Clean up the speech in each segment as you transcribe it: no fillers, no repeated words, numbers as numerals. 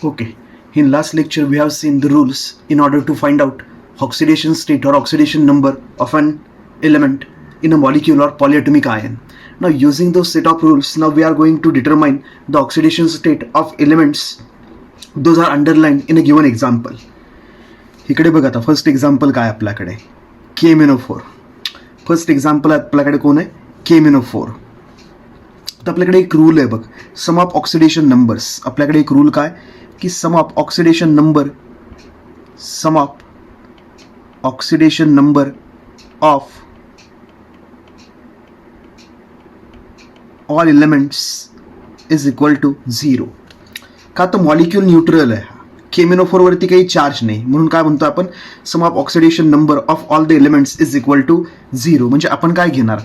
Okay, in last lecture we have seen the rules in order to find out oxidation state or oxidation number of an element in a molecule or polyatomic ion. Now using those set of rules, now we are going to determine the oxidation state of elements. Those are underlined in a given example. इकडे बघा आता first example काय आपल्याकडे KMnO4. First example आपल्याकडे कोण आहे KMnO4. तर आपल्याकडे एक रूल आहे बघ, सम ऑफ ऑक्सिडेशन नंबर्स. आपल्याकडे एक रूल काय की sum of oxidation number of all elements is equal to 0. का तर मॉलिक्यूल न्यूट्रल आहे. KMnO4 वरती काही चार्ज नाही, म्हणून काय म्हणतो आपण sum of oxidation number of all the elements is equal to 0. म्हणजे आपण काय घेणार,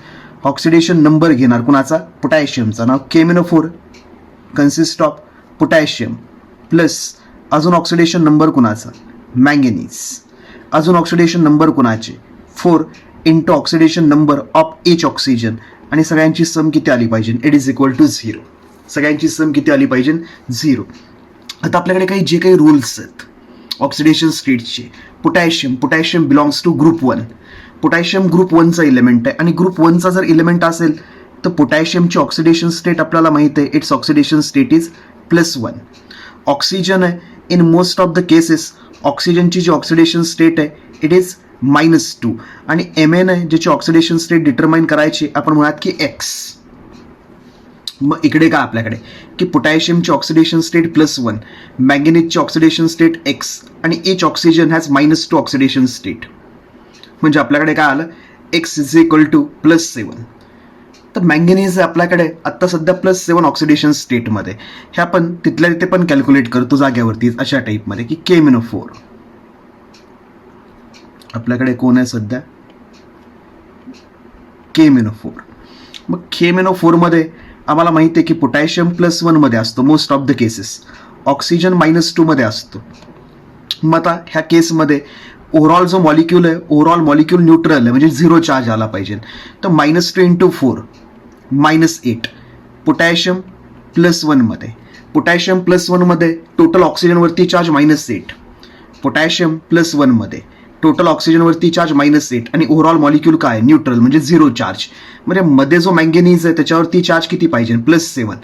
ऑक्सिडेशन नंबर घेणार कुणाचा, पोटॅशियमचा. नाव KMnO4 consist of potassium plus अजून ऑक्सिडेशन नंबर कुणाचा, मँगनीज. अजून ऑक्सिडेशन नंबर कुणाचे 4 into oxidation number of H oxygen. आणि सगळ्यांची सम किती आली पाहिजे, इट इज इक्वल टू 0. सगळ्यांची सम किती आली पाहिजे, 0. आता आपल्याकडे जे काही रूल्स आहेत ऑक्सिडेशन स्टेटचे, potassium belongs to group 1. Potassium group 1चा इलेमेंट आहे आणि ग्रुप 1चा जर इलेमेंट असेल तर पोटॅशियमची ऑक्सिडेशन स्टेट आपल्याला माहिती आहे, its oxidation state is +1. Oxygen आहे, in most of the cases ऑक्सिजनची जी ऑक्सिडेशन स्टेट आहे इट इज -2. आणि Mn आहे ज्याची ऑक्सिडेशन स्टेट डिटरमाइन करायची आपण म्हणूयात की X. मग इकडे काय आपल्याकडे की पोटॅशियमची ऑक्सिडेशन स्टेट +1, मॅंगनीजची ऑक्सिडेशन स्टेट X आणि H oxygen has -2 oxidation state. म्हणजे आपल्याकडे काय आलं, X इज इक्वल टू +7. तर मॅंगनीज आपल्याकडे आत्ता सध्या +7 ऑक्सिडेशन स्टेटमध्ये. हे आपण तिथल्या तिथे पण कॅल्क्युलेट करतो जाग्यावरती अशा टाईपमध्ये की KMnO4 आपल्याकडे कोण आहे सध्या, KMnO4. मग KMnO4 मध्ये आम्हाला माहिती आहे की पोटॅशियम +1 मध्ये असतो most of the cases, oxygen -2 मध्ये असतो. मग आता ह्या केसमध्ये ओव्हरऑल जो मॉलिक्यूल आहे, ओव्हरऑल मॉलिक्यूल न्यूट्रल आहे म्हणजे 0 चार्ज आला पाहिजे. तर -2 इंटू 4 -8. पोटॅशियम +1 मध्ये, पोटॅशियम +1 मध्ये टोटल ऑक्सिजनवरती चार्ज -8. पोटॅशियम +1 मध्ये टोटल ऑक्सिजनवरती चार्ज -8 आणि ओव्हरऑल मॉलिक्यूल काय न्यूट्रल म्हणजे 0 चार्ज. म्हणजे मध्ये जो मँगनीज आहे त्याच्यावरती चार्ज किती पाहिजे, +7.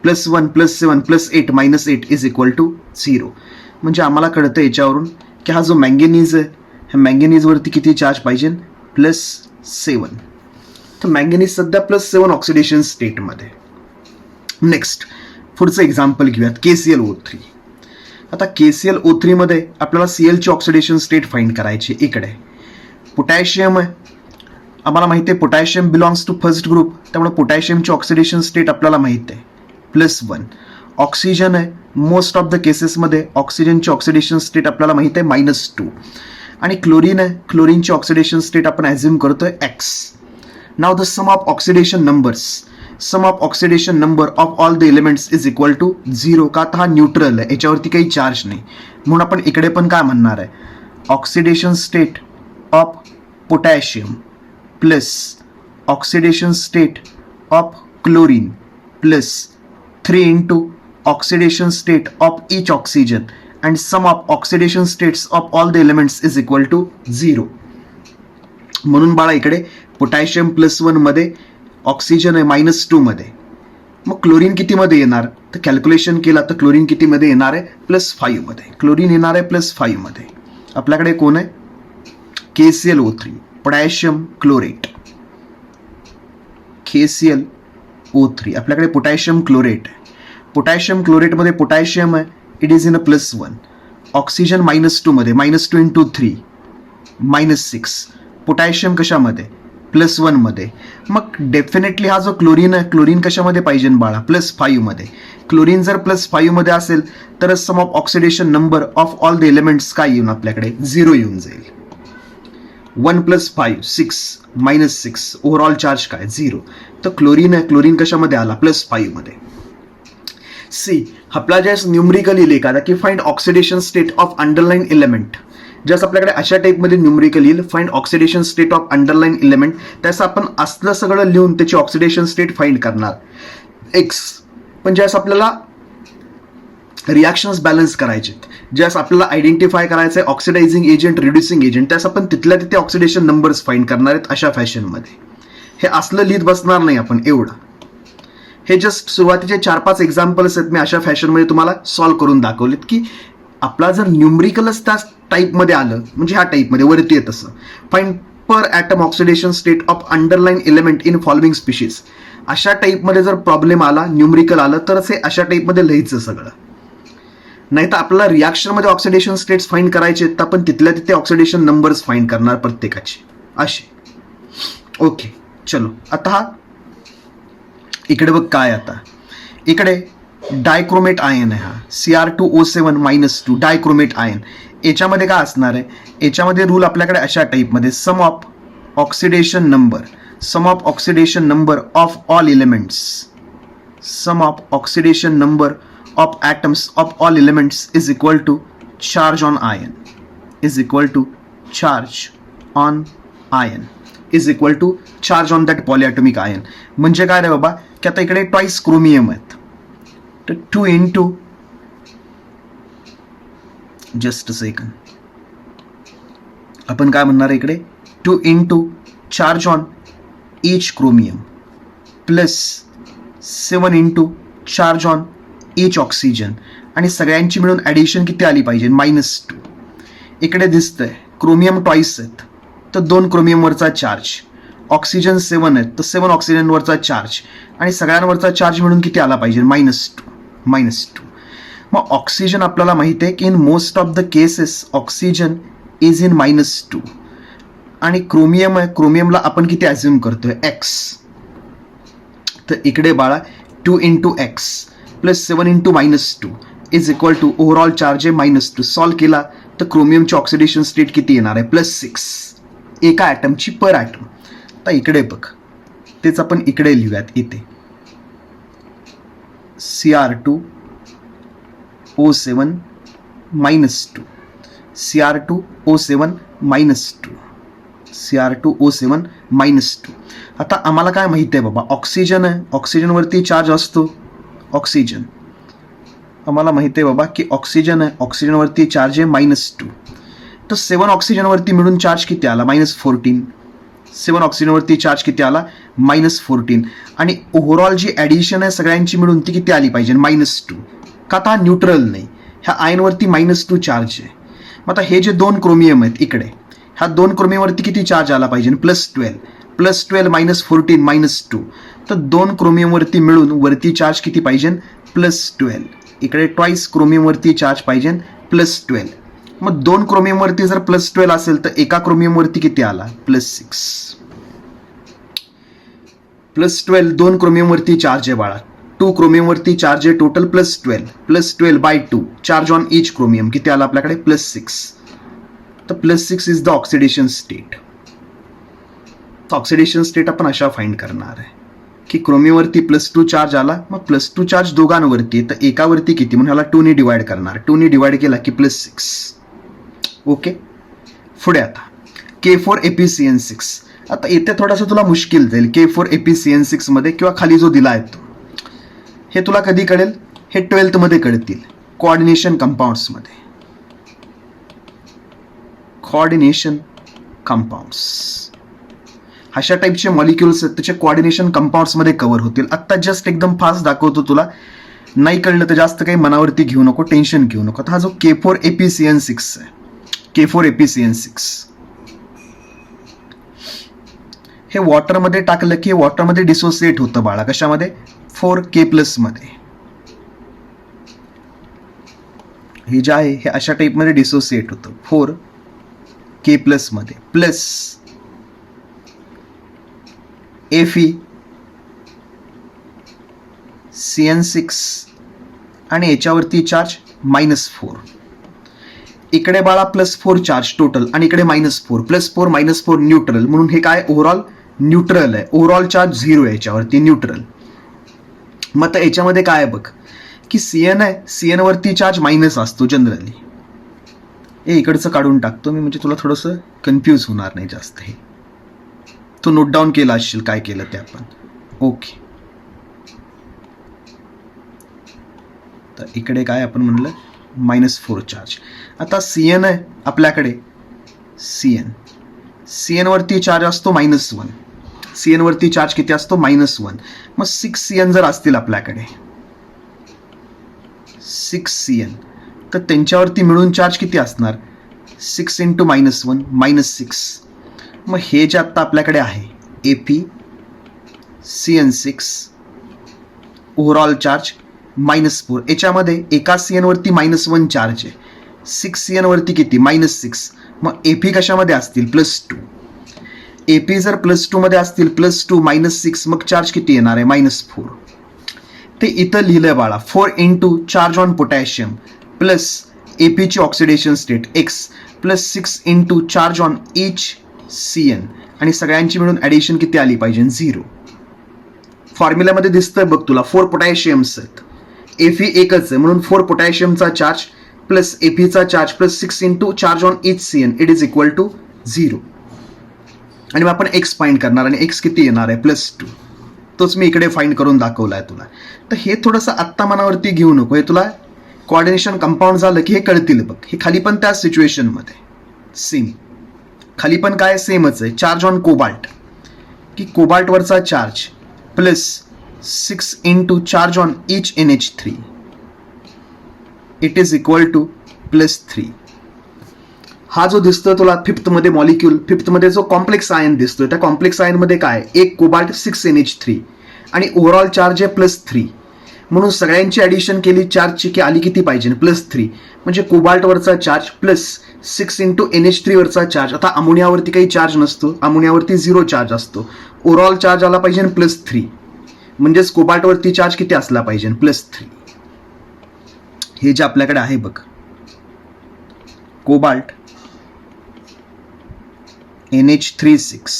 +1 +7 +8 -8 इज इक्वल टू 0. म्हणजे आम्हाला कळतं याच्यावरून की हा जो मँगनीज आहे ह्या मँगनीजवरती किती चार्ज पाहिजे, +7. तर मँगनीज सध्या +7 ऑक्सिडेशन स्टेटमध्ये. नेक्स्ट पुढचं एक्झाम्पल घेऊयात KClO3. आता KClO3 मध्ये आपल्याला Clची ऑक्सिडेशन स्टेट फाइंड करायची. इकडे पोटॅशियम आहे, आम्हाला माहिती आहे potassium belongs to first group, त्यामुळे पोटॅशियमची ऑक्सिडेशन स्टेट आपल्याला माहिती आहे +1. ऑक्सिजन आहे, मोस्ट ऑफ द केसेसमध्ये ऑक्सिजनची ऑक्सिडेशन स्टेट आपल्याला माहिती आहे -2. आणि क्लोरीन आहे, क्लोरीनची ऑक्सिडेशन स्टेट आपण ॲझ्युम करतोय X. Now the sum of oxidation number of all the elements is equal to 0. का तर हा न्यूट्रल आहे, याच्यावरती काही चार्ज नाही, म्हणून आपण इकडे पण काय म्हणणार आहे, oxidation state of potassium plus oxidation state of chlorine plus 3 into oxidation state of each oxygen and sum of oxidation states of all the elements is equal to 0. म्हणून बाळा इकडे पोटॅशियम +1 मध्ये, ऑक्सिजन आहे -2 मध्ये. मग क्लोरीन कितीमध्ये येणार, तर calculation केला तर क्लोरीन कितीमध्ये येणार आहे, +5 मध्ये. क्लोरीन येणार आहे +5 मध्ये. आपल्याकडे कोण आहे KClO3 पोटॅशियम क्लोरेट. KClO3 आपल्याकडे पोटॅशियम क्लोरेट आहे. पोटॅशियम क्लोरेटमध्ये पोटॅशियम आहे, it is in a +1. Oxygen -2 मध्ये, -2 इंटू 3 -6. पोटॅशियम कशामध्ये, +1 मध्ये. मग डेफिनेटली हा जो क्लोरीन आहे, क्लोरीन कशामध्ये पाहिजे बाळा, +5 मध्ये. क्लोरीन जर +5 मध्ये असेल तर sum of oxidation number of all the elements काय येऊन आपल्याकडे 0 येऊन जाईल. 1 + 5 6 -6 ओव्हरऑल चार्ज काय 0. तर क्लोरीन आहे, क्लोरीन कशामध्ये आला, +5 मध्ये. सी आपला ज्यास न्यूमरिकल येईल एखादा की find oxidation state of underline element, जसं आपल्याकडे अशा टाईपमध्ये न्यूमरिकल येईल find oxidation state of underline element, त्याचं आपण असलं सगळं लिहून त्याची ऑक्सिडेशन स्टेट फाइंड करणार X. पण ज्यास आपल्याला रिॲक्शन्स बॅलन्स करायचेत, ज्यास आपल्याला आयडेंटिफाय करायचं आहे ऑक्सिडायझिंग एजंट, रिड्युसिंग एजंट, त्यास आपण तिथल्या तिथे ऑक्सिडेशन नंबर्स फाईंड करणार आहेत अशा फॅशनमध्ये. हे असलं लिहित बसणार नाही आपण एवढं. हे जस्ट सुरुवातीचे 4-5 एक्झाम्पल्स आहेत, मी अशा फॅशनमध्ये तुम्हाला सॉल्व्ह करून दाखवलेत की आपला जर न्यूमरिकलच त्या टाईपमध्ये आलं, म्हणजे ह्या टाईपमध्ये वरती येत असं, find per atom oxidation state of underline element in following species, अशा टाईपमध्ये जर प्रॉब्लेम आला, न्यूमरिकल आलं, तरच हे अशा टाईपमध्ये लिहायचं सगळं. नाही तर आपल्याला रिॲक्शनमध्ये ऑक्सिडेशन स्टेट्स फाईंड करायचे तर आपण तिथल्या तिथे ऑक्सिडेशन नंबर्स फाईंड करणार प्रत्येकाचे असे. ओके चलो, आता हा इकडे बघ काय, आता इकडे डायक्रोमेट आयन आहे हा Cr2O7-2 डायक्रोमेट आयन. याच्यामध्ये काय असणार आहे, याच्यामध्ये रूल आपल्याकडे अशा टाईपमध्ये sum of oxidation number of all elements, sum of oxidation number of atoms of all elements is equal to charge on ion, is equal to charge on ion, is equal to charge on that polyatomic ion. म्हणजे काय रे बाबा की आता इकडे twice chromium आहेत, तर 2 into just a second, आपण काय म्हणणार इकडे 2 into charge on each chromium plus 7 into charge on each oxygen, आणि सगळ्यांची मिळून ॲडिशन किती आली पाहिजे -2. इकडे दिसतंय क्रोमियम ट्वाइस आहेत तर 2 क्रोमियमवरचा चार्ज, ऑक्सिजन 7 आहेत तर 7 ऑक्सिजनवरचा चार्ज, आणि सगळ्यांवरचा चार्ज मिळून किती आला पाहिजे -2. मग ऑक्सिजन आपल्याला माहिती आहे की in most of the cases oxygen is in -2, आणि क्रोमियम आहे, क्रोमियमला आपण किती ॲझ्युम करतोय x, तर इकडे बाळा 2 into x plus 7 into -2 is equal to overall charge आहे -2. सॉल्व केला तर क्रोमियमची ऑक्सिडेशन स्टेट किती येणार आहे +6 एका ॲटमची पर ॲटम. आता इकडे बघ, तेच आपण इकडे लिहूयात, इथे Cr2O7-2, Cr2O7-2. आता आम्हाला काय माहिती आहे बाबा, ऑक्सिजन आहे, ऑक्सिजनवरती चार्ज असतो, ऑक्सिजन आम्हाला माहिती आहे बाबा की ऑक्सिजन आहे, ऑक्सिजनवरती चार्ज आहे -2, तर 7 ऑक्सिजनवरती मिळून चार्ज किती आला -14. 7 ऑक्सिजनवरती चार्ज किती आला -14, आणि ओव्हरऑल जी ॲडिशन आहे सगळ्यांची मिळून ती किती आली पाहिजे -2, का आता हा न्यूट्रल नाही, ह्या आयनवरती -2 चार्ज आहे. मग आता हे जे 2 क्रोमियम आहेत इकडे, ह्या 2 क्रोमियमवरती किती चार्ज आला पाहिजे +12 -14 -2, तर 2 क्रोमियमवरती मिळून वरती चार्ज किती पाहिजे +12. इकडे ट्वाइस क्रोमियमवरती चार्ज पाहिजे +12. मग 2 क्रोमियमवरती जर +12 असेल तर एका क्रोमियमवरती किती आला +6. +12 2 क्रोमियमवरती चार्ज आहे बाळा, 2 क्रोमियमवरती चार्ज आहे total +12 charge on each chromium किती आला आपल्याकडे +6. तर +6 is the oxidation state. Oxidation state आपण अशा फाइंड करणार आहे की क्रोमियमवरती +2 चार्ज आला, मग +2 चार्ज दोघांवरती, तर एकावरती किती म्हणून ह्याला 2 ने डिवाइड करणार, 2 ने डिवाइड केला की +6. ओके, पुढे आता K4Ap-CN6. आता इथे थोडासा तुला मुश्किल जाईल K4Ap-CN6 मध्ये, किंवा खाली जो दिला आहे तो, हे तुला कधी कळेल, हे 12th मध्ये कळतील कोऑर्डिनेशन कंपाऊंड्समध्ये. कोऑर्डिनेशन कंपाऊंड्स अशा टाईपचे मॉलिक्युल्स आहेत, त्याचे कोऑर्डिनेशन कंपाऊंड्समध्ये कव्हर होतील. आत्ता जस्ट एकदम फास्ट दाखवतो तुला, नाही कळलं तर जास्त काही मनावरती घेऊ नको, टेन्शन घेऊ नको. आता हा जो K4Ap-CN6 आहे, K4Ap-CN6 हे वॉटरमध्ये टाकलं की वॉटरमध्ये डिसोसिएट होतं बाळा, कशामध्ये 4K+ मध्ये. हे जे आहे हे अशा टाईपमध्ये डिसोसिएट होतं 4K+ मध्ये, प्लस Fe-CN6 आणि याच्यावरती चार्ज -4. इकडे बाळा +4 चार्ज टोटल, आणि इकडे -4, +4 -4 न्यूट्रल, म्हणून हे काय ओव्हरऑल न्यूट्रल आहे, ओव्हरऑल चार्ज 0 आहे याच्यावरती, न्यूट्रल. मग आता याच्यामध्ये काय आहे बघ की CN आहे, CN वरती चार्ज मायनस असतो जनरली. हे इकडचं काढून टाकतो मी, म्हणजे तुला थोडंसं कन्फ्यूज होणार नाही जास्त. हे तू नोट डाऊन केला असशील काय केलं ते आपण. ओके, तर इकडे काय आपण म्हणलं -4 चार्ज. आता CN आहे आपल्याकडे, CN वरती चार्ज असतो -1. CN वरती चार्ज किती असतो -1. मग 6 CN जर असतील आपल्याकडे, 6 CN, तर त्यांच्यावरती मिळून चार्ज किती असणार 6 × -1 -6. मग हे जे आत्ता आपल्याकडे आहे AP CN6 ओव्हरऑल चार्ज -4. याच्यामध्ये एका CN वरती -1 चार्ज आहे, 6 CN वरती किती -6. मग AP कशामध्ये असतील +2. AP जर +2 मध्ये असतील, +2 -6, मग चार्ज किती येणार आहे -4. ते इथं लिहिलंय बाळा, 4 × charge on potassium plus AP ची oxidation state X plus 6 × charge on each CN, आणि सगळ्यांची मिळून ॲडिशन किती आली पाहिजे 0. फॉर्म्युल्यामध्ये दिसतंय बघ तुला 4 पोटॅशियम्स आहेत, Fe एकच आहे म्हणून 4 पोटॅशियमचा चार्ज प्लस APचा charge plus 6 × charge on each CN it is equal to 0. आणि मग आपण X फाइंड करणार, आणि X किती येणार आहे +2. तोच मी इकडे फाइंड करून दाखवला आहे तुला. तर हे थोडंसं आत्ता मनावरती घेऊ नको, हे तुला कोऑर्डिनेशन कंपाऊंड झालं की हे कळतील बघ. हे खाली पण त्या सिच्युएशनमध्ये सेम, खाली पण काय सेमच आहे, चार्ज ऑन कोबाल्ट, की कोबाल्टवरचा charge plus 6 × charge on each NH3 it is equal to +3. हा जो दिसतोय तुला फिफ्थमध्ये मॉलिक्यूल, फिफ्थमध्ये जो कॉम्प्लेक्स आयन दिसतोय, त्या कॉम्प्लेक्स आयनमध्ये काय एक कोबाल्ट 6 NH3 आणि ओव्हरऑल चार्ज आहे +3. म्हणून सगळ्यांची ॲडिशन केली चार्जची की आली किती पाहिजे +3. म्हणजे कोबाल्टवरचा चार्ज प्लस 6 × NH3 वरचा चार्ज. आता अमोनियावरती काही चार्ज नसतो, अमोनियावरती 0 चार्ज असतो. ओव्हरऑल चार्ज आला पाहिजे +3, म्हणजेच कोबाल्टवरती चार्ज किती असला पाहिजे +3. हे जे आपल्याकडे आहे बघ कोबाल्ट NH36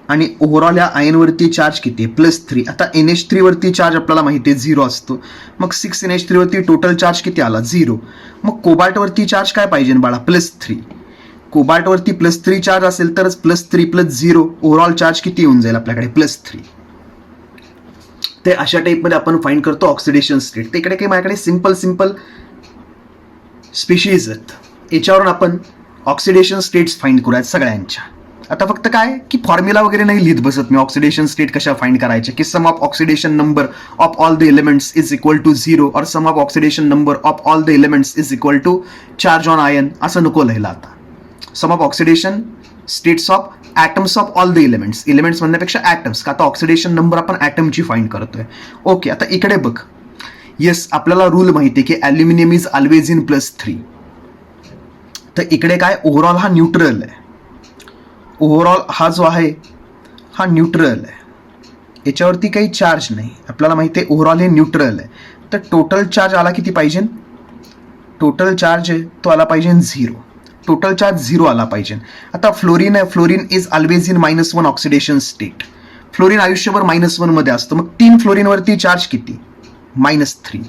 आणि ओव्हरऑल या आयनवरती चार्ज किती आहे +3. आता NH3 वरती चार्ज आपल्याला माहिती आहे 0 असतो, मग 6 NH3 वरती टोटल चार्ज किती आला 0. मग कोबाल्टवरती चार्ज काय पाहिजे बाळा +3. कोबाल्टवरती +3 चार्ज असेल तरच +3 + 0 ओव्हरऑल चार्ज किती येऊन जाईल आपल्याकडे +3. ते अशा टाईपमध्ये आपण फाइंड करतो ऑक्सिडेशन स्टेट. ते इकडे काही माझ्याकडे सिंपल स्पीशीज आहेत, याच्यावरून आपण ऑक्सिडेशन स्टेट्स फाइंड करूयात सगळ्यांच्या. आता फक्त काय की फॉर्म्युला वगैरे नाही लिहित बसत मी ऑक्सिडेशन स्टेट कशा फाइंड करायच्या, की sum of oxidation number of all the elements is equal to 0 और sum of oxidation number of all the elements is equal to charge on ion, असं नको लिहिला. आता sum of oxidation states of atoms of all the elements, elements म्हणण्यापेक्षा atoms, का आता oxidation number आपण ॲटमची find करतोय. ओके, आता इकडे बघ, येस आपल्याला रूल माहिती आहे की ॲल्युमिनियम इज ऑलवेज इन +3. तर इकडे काय ओव्हरऑल हा न्यूट्रल आहे, ओव्हरऑल हा जो आहे हा न्यूट्रल आहे, याच्यावरती काही चार्ज नाही, आपल्याला माहिती आहे ओव्हरऑल हे न्यूट्रल आहे. तर टोटल चार्ज आला किती पाहिजे, टोटल चार्ज आहे तो आला पाहिजे 0, टोटल चार्ज 0 आला पाहिजे. आता फ्लोरीन आहे, fluorine is always in -1 oxidation state, fluorine आयुष्यभर -1 मध्ये असतं. मग 3 फ्लोरीनवरती चार्ज किती -3,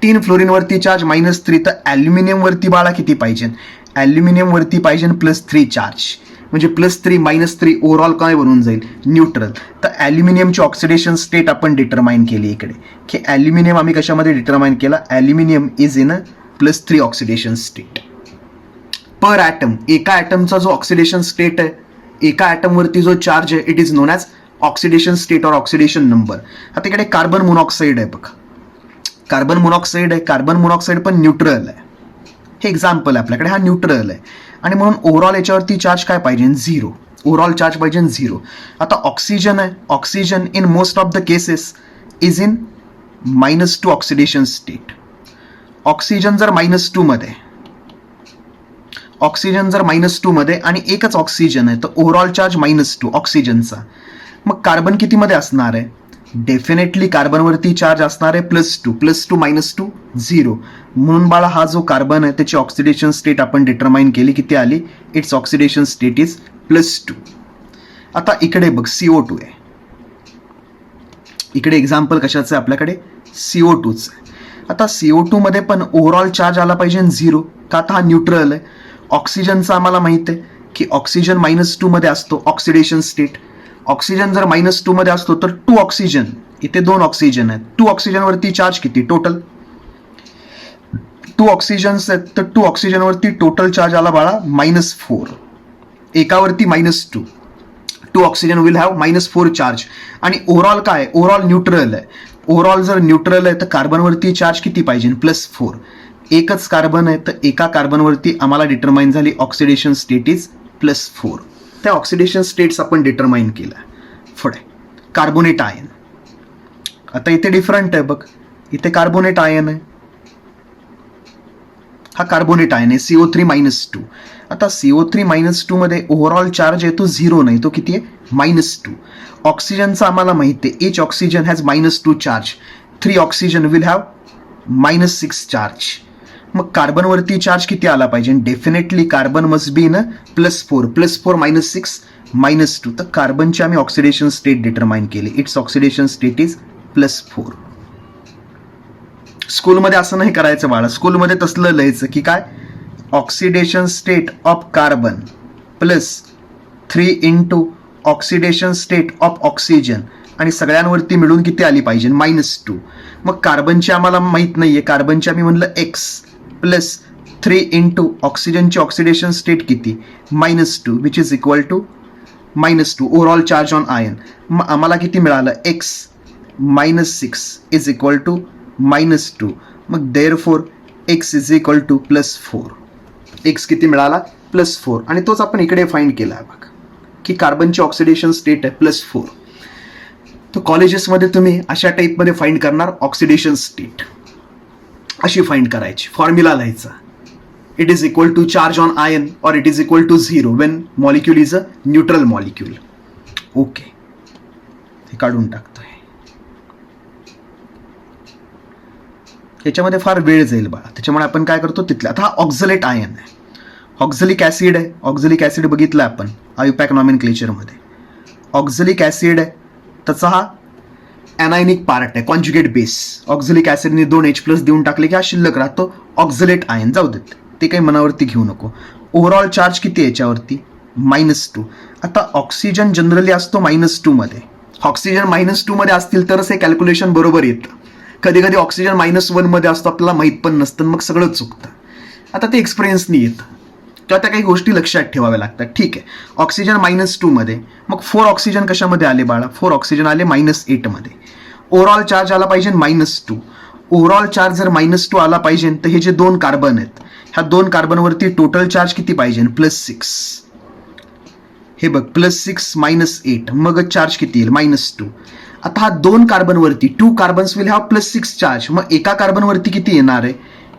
3 फ्लोरीनवरती चार्ज -3. तर ॲल्युमिनियमवरती बाळा किती पाहिजे, ॲल्युमिनियमवरती पाहिजे +3 चार्ज, म्हणजे +3 -3 ओव्हरऑल काय बनून जाईल न्यूट्रल. तर ॲल्युमिनियमची ऑक्सिडेशन स्टेट आपण डिटरमाइन केली इकडे, की ॲल्युमिनियम आम्ही कशामध्ये डिटरमाइन केला, aluminium is in a +3 oxidation state per atom. एका ॲटमचा जो ऑक्सिडेशन स्टेट आहे, एका ॲटमवरती जो चार्ज आहे it is non as oxidation state और ऑक्सिडेशन नंबर. आता इकडे कार्बन मोनॉक्साईड आहे बघ, कार्बन मोनॉक्साईड आहे, कार्बन मोनॉक्साईड पण न्यूट्रल आहे. हे एक्झाम्पल आहे आपल्याकडे, हा न्यूट्रल आहे आणि म्हणून ओव्हरऑल याच्यावरती चार्ज काय पाहिजे 0, ओव्हरऑल चार्ज पाहिजे 0. आता ऑक्सिजन आहे, oxygen in most of the cases is in -2 oxidation state. Oxygen जर -2 मध्ये, ऑक्सिजन जर -2 मध्ये आणि एकच ऑक्सिजन आहे तर ओव्हरऑल चार्ज -2 ऑक्सिजनचा. मग कार्बन कितीमध्ये असणार आहे, डेफिनेटली कार्बनवरती चार्ज असणार आहे +2, +2 - 0. म्हणून बाळा हा जो कार्बन आहे त्याची ऑक्सिडेशन स्टेट आपण डिटरमाइन केली, किती आली, इट्स ऑक्सिडेशन स्टेट इज +2. आता इकडे बघ CO2 आहे, इकडे एक्झाम्पल कशाचं आहे आपल्याकडे CO2च आहे. आता CO2 मध्ये पण ओव्हरऑल चार्ज आला पाहिजे 0, का आता हा न्यूट्रल आहे. ऑक्सिजनचा आम्हाला माहित आहे की ऑक्सिजन -2 मध्ये असतो ऑक्सिडेशन स्टेट. ऑक्सिजन जर -2 मध्ये असतो तर 2 ऑक्सिजन, इथे 2 ऑक्सिजन आहेत, 2 ऑक्सिजनवरती चार्ज किती टोटल 2 ऑक्सिजन्स आहेत तर 2 ऑक्सिजनवरती टोटल चार्ज आला बाळा -4, एकावरती -2. 2 ऑक्सिजन विल हॅव -4 चार्ज. आणि ओव्हरऑल काय, ओव्हरऑल न्यूट्रल आहे. ओव्हरऑल जर न्यूट्रल आहे तर कार्बनवरती चार्ज किती पाहिजे, +4. एकच कार्बन आहे तर एका कार्बनवरती आम्हाला डिटरमाइन झाली ऑक्सिडेशन स्टेट इज +4. त्या ऑक्सिडेशन स्टेट्स आपण डिटरमाइन केल्या. पुढे कार्बोनेट आयन. आता इथे डिफरंट आहे बघ, इथे कार्बोनेट आयन आहे, हा कार्बोनेट आयन आहे CO3-2. आता CO3-2 मध्ये ओव्हरऑल चार्ज आहे तो 0 नाही, तो किती आहे -2. ऑक्सिजनचा आम्हाला माहिती आहे H oxygen has -2 charge, 3 oxygen will have -6 charge. मग कार्बनवरती चार्ज किती आला पाहिजे, definitely carbon must be in +4, +4 -6 -2. तर कार्बनची आम्ही ऑक्सिडेशन स्टेट डिटरमाइन केली, इट्स ऑक्सिडेशन स्टेट इज +4. स्कूलमध्ये असं नाही करायचं बाळा, स्कूलमध्ये तसलं लिहायचं की काय, oxidation state of carbon +3 into oxidation state of oxygen आणि सगळ्यांवरती मिळून किती आली पाहिजे -2. मग कार्बनची आम्हाला माहीत नाहीये, कार्बनची आम्ही म्हणलं x +3 इंटू ऑक्सिजनची ऑक्सिडेशन स्टेट किती -2 which is equal to -2 overall charge on ion. मग आम्हाला किती मिळालं, x -6 इज इक्वल टू -2. मग therefore x is equal to +4. x किती मिळाला +4. आणि तोच आपण इकडे फाइंड केला आहे बघ की कार्बनची ऑक्सिडेशन स्टेट आहे +4. तर कॉलेजेसमध्ये तुम्ही अशा टाईपमध्ये फाइंड करणार ऑक्सिडेशन स्टेट, अशी फाइंड करायची, फॉर्म्युला लिहायचा, it is equal to charge on ion और it is equal to 0 when molecule is a neutral molecule. Okay, हे काढून टाकतोय, याच्यामध्ये फार वेळ जाईल बाळा, त्याच्यामुळे आपण काय करतो तिथल्या. आता हा ऑक्झलेट आयन आहे, ऑक्झलिक ॲसिड आहे. ऑक्झलिक ॲसिड बघितलं आपण आयुपॅक नॉमेनक्लेचरमध्ये. ऑक्झलिक ॲसिड आहे, त्याचा हा ॲनायनिक पार्ट आहे, कॉन्ज्युगेट बेस. ऑक्झलिक ॲसिडने 2 H+ देऊन टाकले की हा शिल्लक राहतो ऑक्झलेट आयन. जाऊ देत, ते काही मनावरती घेऊ नको. ओव्हरऑल चार्ज किती आहे याच्यावरती -2. आता ऑक्सिजन जनरली असतो -2 मध्ये, ऑक्सिजन -2 मध्ये असतील तरच हे कॅल्क्युलेशन बरोबर येतं. कधी कधी ऑक्सिजन -1 मध्ये असतो, आपल्याला माहीत पण नसतं, मग सगळं चुकतं. आता ते एक्सपिरियन्सनी येतं किंवा त्या काही गोष्टी लक्षात ठेवाव्या लागतात. ठीक आहे, ऑक्सिजन -2 मध्ये, मग 4 ऑक्सिजन कशामध्ये आले बाळा, 4 ऑक्सिजन आले -8 मध्ये. ओव्हरऑल चार्ज आला पाहिजे -2. ओव्हरऑल चार्ज जर -2 आला पाहिजे तर हे जे 2 कार्बन आहेत, ह्या 2 कार्बनवरती टोटल चार्ज किती पाहिजे +6. हे बघ +6 -8, मग चार्ज किती येईल -2. आता हा 2 कार्बनवरती 2 कार्बन्स विल हॅव +6 चार्ज. मग एका कार्बनवरती किती येणार आहे,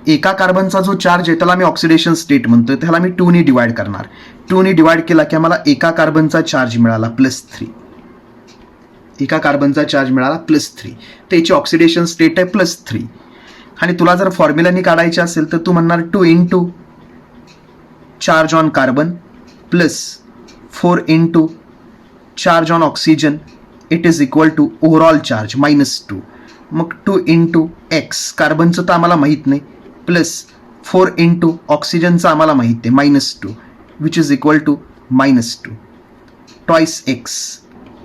एका कार्बनचा जो चार्ज आहे त्याला मी ऑक्सिडेशन स्टेट म्हणतोय, त्याला मी 2 ने डिवाइड करणार. 2 ने डिवाइड केला की आम्हाला एका कार्बनचा चार्ज मिळाला +3. एका कार्बनचा चार्ज मिळाला +3, त्याची ऑक्सिडेशन स्टेट आहे +3. आणि तुला जर फॉर्म्युलानी काढायचे असेल तर तू म्हणणार 2 into charge on carbon +4 into charge on oxygen, it is equal to overall charge -2. मग 2 इंटू x, कार्बनचं तर आम्हाला माहीत नाही, +4 इंटू ऑक्सिजनचं आम्हाला माहीत आहे -2 which is equal to -2. Twice x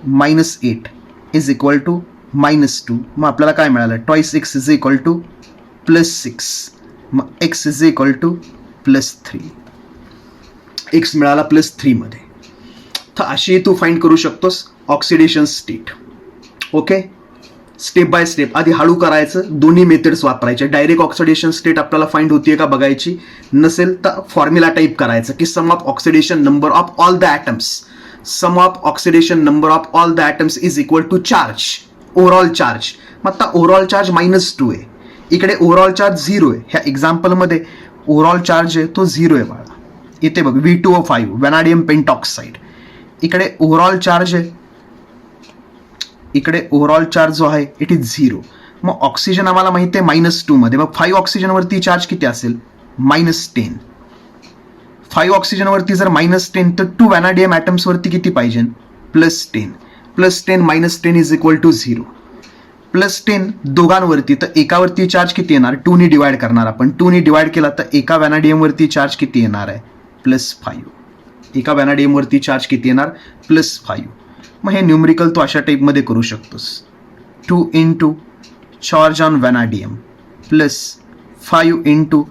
-8 is equal to -2. मग आपल्याला काय मिळालं, twice x is equal to +6. मग x is equal to +3. x मिळाला +3 मध्ये. तर अशी तू फाइंड करू शकतोस oxidation state. Okay, step by step, आधी हळू करायचं, दोन्ही मेथड्स वापरायचे. डायरेक्ट ऑक्सिडेशन स्टेट आपल्याला फाइंड होतीये का बघायची, नसेल तर फॉर्म्युला टाईप करायचं की sum of oxidation number of all the atoms, sum of oxidation number of all the atoms is equal to charge, overall charge. मग आता ओव्हरऑल चार्ज -2 आहे, इकडे ओव्हरऑल चार्ज 0 आहे. ह्या एक्झाम्पलमध्ये ओव्हरऑल चार्ज आहे तो 0 आहे बाळा. इथे बघ V2O5 व्हॅनाडियम पेंटॉक्साइड, इकडे ओव्हरऑल चार्ज आहे, इकडे ओव्हरऑल चार्ज जो आहे इट इज 0. मग ऑक्सिजन आम्हाला माहिती आहे -2 मध्ये, मग 5 ऑक्सिजनवरती चार्ज किती असेल -10. 5 ऑक्सिजनवरती जर -10 तर 2 व्हॅनाडियम ॲटम्सवरती किती पाहिजे +10. +10 -10 इज इक्वल टू 0. +10 दोघांवरती, तर एकावरती चार्ज किती येणार, 2 ने डिवाइड करणार आपण. 2 ने डिवाइड केला तर एका व्हॅनाडियमवरती चार्ज किती येणार आहे +5. एका व्हॅनाडियमवरती चार्ज किती येणार +5. मग हे न्यूमरिकल तू अशा टाईपमध्ये करू शकतोस, 2 into charge on vanadium +5 into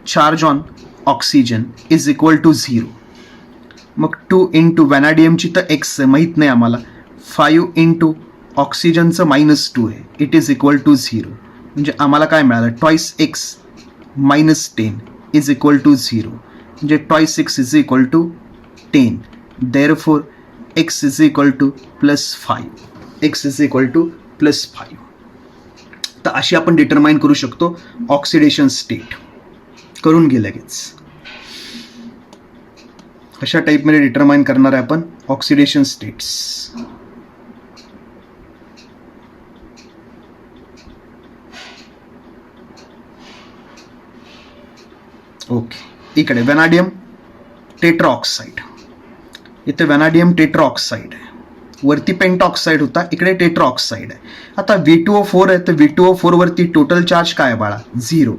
charge on oxygen is equal to 0. मग 2 इंटू व्हॅनाडियमची तर एक्स माहीत नाही आम्हाला, 5 इंटू ऑक्सिजनचं -2 आहे, इट इज इक्वल टू 0. म्हणजे आम्हाला काय मिळालं, twice x -10 is equal to 0. म्हणजे twice x is equal to 10. Therefore x is equal to +5. X is equal to +5. तर अशी आपण डिटरमाइन करू शकतो ऑक्सिडेशन स्टेट. करून घे लगेच. अशा टाईपमध्ये डिटरमाइन करणार आहे आपण ऑक्सिडेशन स्टेट्स. ओके, इकडे व्हॅनाडियम टेट्राऑक्साईड, इथे व्हॅनाडियम टेट्राऑक्साईड आहे, वरती पेंटाऑक्साईड होता, इकडे टेट्राऑक्साईड आहे. आता V2O4 आहे, तर V2O4 वरती टोटल चार्ज काय आहे बाळा, 0.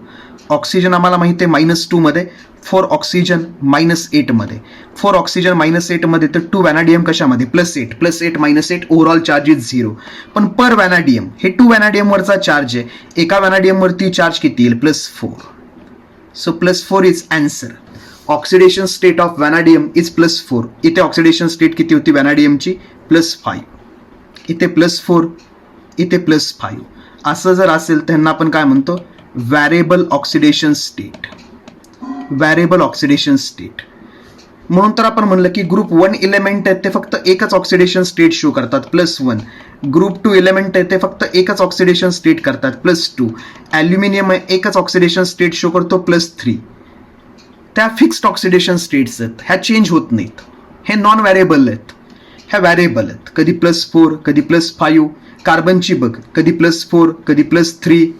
ऑक्सिजन आम्हाला माहिती आहे -2 मध्ये, 4 ऑक्सिजन -8 मध्ये, 4 ऑक्सिजन -8 मध्ये, तर 2 व्हॅनाडियम कशामध्ये, +8 -8 ओव्हरऑल चार्ज इज 0. पण पर व्हॅनाडियम हे 2 व्हॅनाडियमवरचा चार्ज आहे, एका व्हॅनाडियमवरती चार्ज किती येईल, +4. So +4 is answer. Oxidation state of vanadium is +4. इथे ऑक्सिडेशन स्टेट किती होती व्हॅनाडियमची, +5. इथे +4, इथे +5. असं जर असेल तर त्यांना आपण काय म्हणतो, variable oxidation state. Variable oxidation state म्हणून तर आपण म्हणलं की ग्रुप 1 इलेमेंट आहेत ते फक्त एकच ऑक्सिडेशन स्टेट शो करतात, +1. ग्रुप 2 इलेमेंट आहे ते फक्त एकच ऑक्सिडेशन स्टेट करतात, +2. ॲल्युमिनियम आहे एकच ऑक्सिडेशन स्टेट शो करतो, +3. त्या फिक्स्ड ऑक्सिडेशन स्टेट्स आहेत, ह्या चेंज होत नाहीत. हे नॉन व्हॅरिएबल आहेत, ह्या व्हॅरिएबल आहेत. कधी +4 कधी +5. कार्बनची बघ, कधी +4 कधी +3,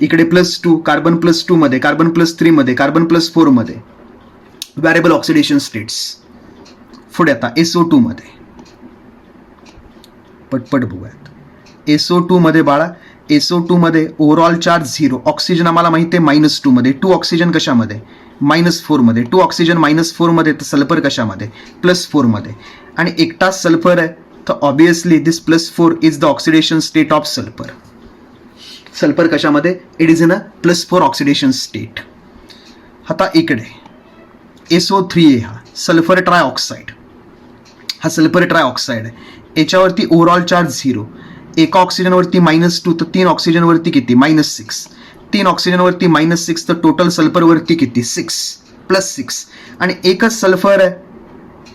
इकडे +2, कार्बन +2 मध्ये, कार्बन +3 मध्ये, कार्बन +4 मध्ये. Variable oxidation states. पुढे आता SO2 मध्ये पटपट बघूयात. SO2 मध्ये बाळा, SO2 मध्ये ओव्हरऑल चार्ज 0. ऑक्सिजन आम्हाला माहिती आहे -2 मध्ये, 2 ऑक्सिजन कशामध्ये, -4 मध्ये, 2 ऑक्सिजन -4 मध्ये, तर सल्फर कशामध्ये, +4 मध्ये. आणि एकटाच सल्फर आहे, तर obviously this +4 is the oxidation state of sulphur. Sulphur कशामध्ये, it is in a +4 oxidation state. आता इकडे SO3 आहे, हा सल्फर ट्रायऑक्साईड, हा सल्फर ट्रायऑक्साईड आहे. याच्यावरती ओव्हरऑल चार्ज 0. एका ऑक्सिजनवरती -2, तर 3 ऑक्सिजनवरती किती, -6. 3 ऑक्सिजनवरती -6, तर टोटल सल्फरवरती किती, 6 +6. आणि एकच सल्फर आहे,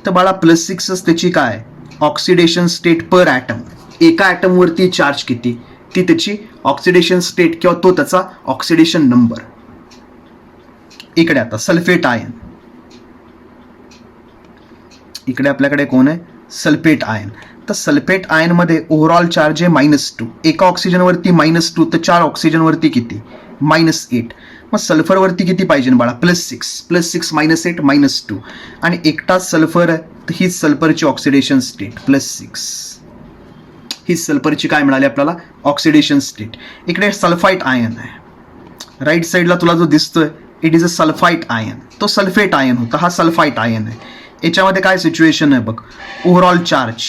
तर बाळा +6च त्याची काय ऑक्सिडेशन स्टेट पर ॲटम. एका ॲटमवरती चार्ज किती, ती त्याची ऑक्सिडेशन स्टेट किंवा तो त्याचा ऑक्सिडेशन नंबर. इकडे आता सल्फेट आयन, इकडे आपल्याकडे कोण आहे, सल्फेट आयन. तर सल्फेट आयन मध्ये ओव्हरऑल चार्ज आहे -2. एका ऑक्सिजनवरती -2, तर 4 ऑक्सिजनवरती किती, -8. मग सल्फरवरती किती पाहिजे बाळा, +6 -8 -2. आणि एकटाच सल्फर आहे, तर हीच सल्फरची ऑक्सिडेशन स्टेट +6. ही सल्फरची काय मिळाली आपल्याला, ऑक्सिडेशन स्टेट. इकडे सल्फाईट आयन आहे, राईट साईडला तुला जो दिसतोय, इट इज अ सल्फाईट आयन. तो सल्फेट आयन होता, हा सल्फाईट आयन आहे. याच्यामध्ये काय सिच्युएशन आहे बघ, ओव्हरऑल चार्ज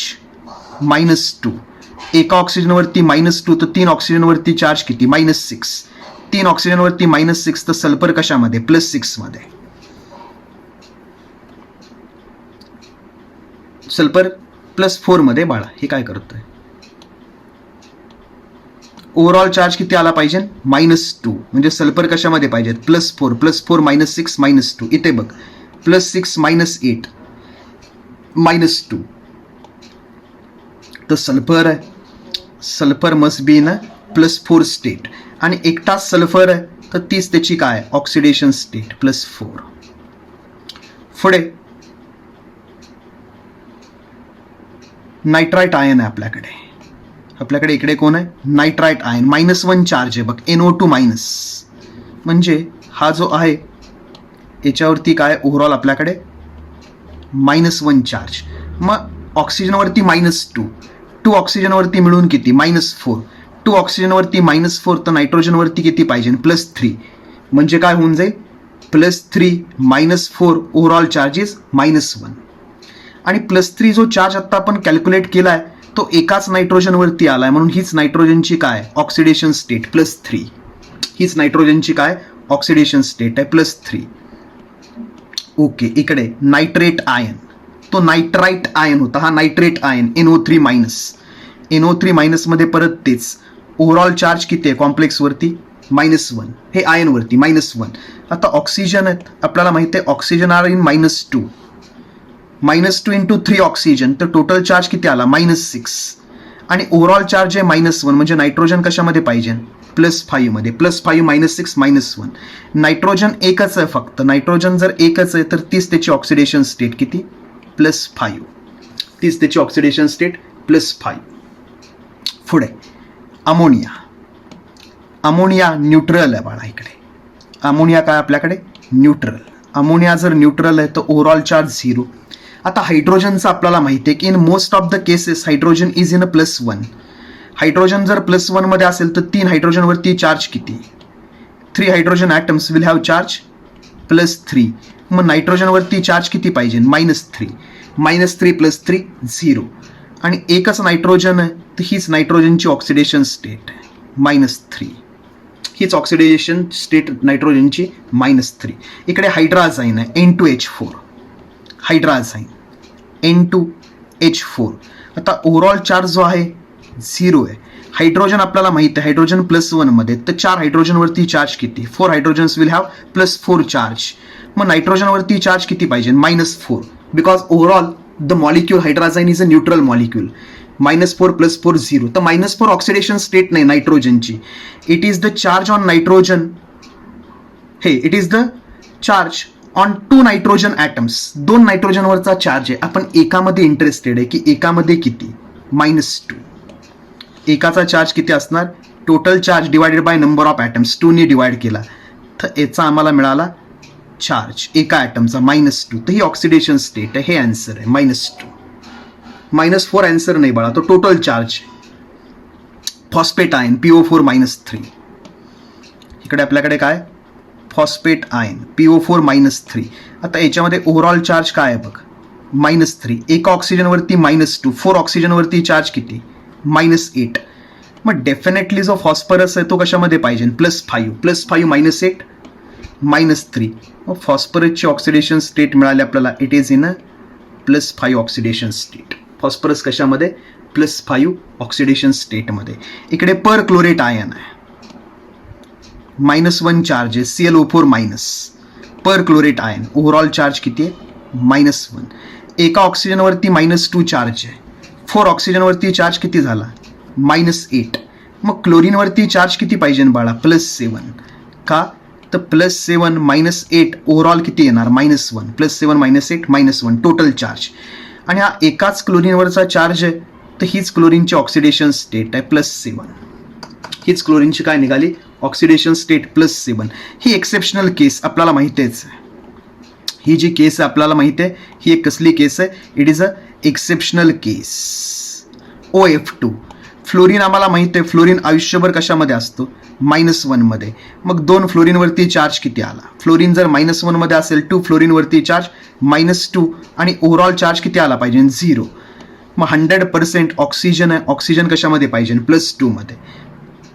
-2. एका ऑक्सिजनवरती -2, तर 3 ऑक्सिजनवरती चार्ज किती, -6. 3 ऑक्सिजनवरती -6, तर सल्फर कशामध्ये, +6 मध्ये. सल्फर +4 मध्ये बाळा. हे काय करतोय, ओव्हरऑल चार्ज किती आला पाहिजे, -2. म्हणजे सल्फर कशामध्ये पाहिजे, +4 -6 -2. इथे बघ +6 -8 -2. तर सल्फर आहे, sulphur must be in a +4 state. आणि एकटाच सल्फर आहे, तर तीच त्याची काय ऑक्सिडेशन स्टेट +4. पुढे नायट्राइट आयन आहे आपल्याकडे. आपल्याकडे इकडे कोण आहे, नायट्राइट आयन. -1 चार्ज आहे बघ, NO2-. म्हणजे हा जो आहे याच्यावरती काय ओव्हरऑल आपल्याकडे -1 चार्ज. मग ऑक्सिजनवरती -2, 2 ऑक्सिजनवरती मिळून किती, -4. 2 ऑक्सिजनवरती -4, तर नायट्रोजनवरती किती पाहिजे, +3. म्हणजे काय होऊन जाईल, +3 -4 ओव्हरऑल चार्जेस -1. आणि +3 जो चार्ज आता आपण कॅल्क्युलेट केलाय, तो एकाच नायट्रोजनवरती आलाय, म्हणून हीच नायट्रोजनची काय ऑक्सिडेशन स्टेट +3. हीच नायट्रोजनची काय ऑक्सिडेशन स्टेट आहे +3. ओके, इकडे नायट्रेट आयन, तो नायट्राइट आयन होता, हा nitrate ion NO3 minus. NO3 मायनसमध्ये परत तेच ओव्हरऑल चार्ज किती आहे कॉम्प्लेक्सवरती -1, हे आयनवरती -1. आता ऑक्सिजन आहेत, आपल्याला माहिती आहे ऑक्सिजन आर इन -2 × 3 ऑक्सिजन, तर टोटल चार्ज किती आला -6. आणि ओव्हरऑल चार्ज आहे -1, म्हणजे नायट्रोजन कशामध्ये पाहिजे +5 मध्ये. +5 -6 -1. नायट्रोजन एकच आहे फक्त, नायट्रोजन जर एकच आहे तर तीच त्याची ऑक्सिडेशन स्टेट किती +5, तीच त्याची ऑक्सिडेशन स्टेट +5. पुढे अमोनिया. अमोनिया न्यूट्रल आहे बाळा, इकडे अमोनिया काय आपल्याकडे न्यूट्रल. अमोनिया जर न्यूट्रल आहे तर ओव्हरऑल चार्ज 0. आता हायड्रोजनचं आपल्याला माहिती आहे की in most of the cases hydrogen is in +1. Hydrogen जर +1 मध्ये असेल तर 3 हायड्रोजनवरती चार्ज किती 3 hydrogen atoms will have charge +3. मग नायट्रोजनवरती चार्ज किती पाहिजे -3. -3 +3 0. आणि एकच नायट्रोजन आहे तर हीच नायट्रोजनची ऑक्सिडेशन स्टेट -3. हीच ऑक्सिडेशन स्टेट नायट्रोजनची -3. इकडे हायड्राझाईन आहे N2H4, हायड्राझाईन N2H4. आता ओव्हरऑल चार्ज जो आहे 0 आहे. हायड्रोजन आपल्याला माहिती आहे हायड्रोजन +1 मध्ये, तर 4 हायड्रोजनवरती चार्ज किती 4 हायड्रोजन्स विल हॅव +4 चार्ज. मग नायट्रोजनवरती चार्ज किती पाहिजे -4, because overall the molecule hydrazine is a neutral molecule. -4 + 4 0. तर -4 ऑक्सिडेशन स्टेट नाही नायट्रोजनची. It is the charge on nitrogen, हे it is the charge on 2 nitrogen atoms. 2 नायट्रोजनवरचा चार्ज आहे. आपण एकामध्ये इंटरेस्टेड आहे की एकामध्ये किती -2. एकाचा चार्ज किती असणार total charge divided by number of atoms, 2 ने डिवाइड केला तर याचा आम्हाला मिळाला चार्ज एका ॲटमचा -2. तर ही ऑक्सिडेशन स्टेट आहे, हे आन्सर आहे -2. -4 आन्सर नाही बाळा, तो total charge. Phosphate ion PO4 -3. इकडे आपल्याकडे काय फॉस्फेट आयन PO4 -3. आता याच्यामध्ये ओव्हरऑल चार्ज काय आहे बघ -3. एका ऑक्सिजनवरती -2, 4 ऑक्सिजनवरती चार्ज किती -8. मग डेफिनेटली जो फॉस्फरस आहे तो कशामध्ये पाहिजे +5. +5 -8 -3. मग फॉस्फरसची ऑक्सिडेशन स्टेट मिळाली आपल्याला, it is in a +5 oxidation state. Phosphorus कशामध्ये +5 ऑक्सिडेशन स्टेटमध्ये. इकडे पर क्लोरेट आयन आहे -1 चार्ज आहे ClO4- पर क्लोरेट आयन. ओव्हरऑल चार्ज किती आहे -1. एका ऑक्सिजनवरती -2 चार्ज आहे. 4 ऑक्सिजनवरती चार्ज किती झाला -8. मग क्लोरीनवरती चार्ज किती पाहिजे बाळा +7. का तर +7 -8 ओव्हरऑल किती येणार -1. +7 -8 -1 टोटल चार्ज. आणि हा एकाच क्लोरीनवरचा चार्ज आहे तर हीच क्लोरीनची ऑक्सिडेशन स्टेट आहे +7. हीच क्लोरीनची काय निघाली ऑक्सिडेशन स्टेट +7. ही एक्सेप्शनल केस आपल्याला माहितीच आहे. ही जी केस आहे आपल्याला माहिती आहे ही एक कसली केस आहे, it is a exceptional case. OF2 fluorine आम्हाला माहिती आहे, फ्लोरीन आयुष्यभर कशामध्ये असतो -1 मध्ये. मग 2 फ्लोरीनवरती चार्ज किती आला, फ्लोरीन जर -1 मध्ये असेल 2 फ्लोरीनवरती चार्ज -2 आणि ओव्हरऑल चार्ज किती आला पाहिजे 0. मग 100% ऑक्सिजन आहे, ऑक्सिजन कशामध्ये पाहिजे +2 मध्ये.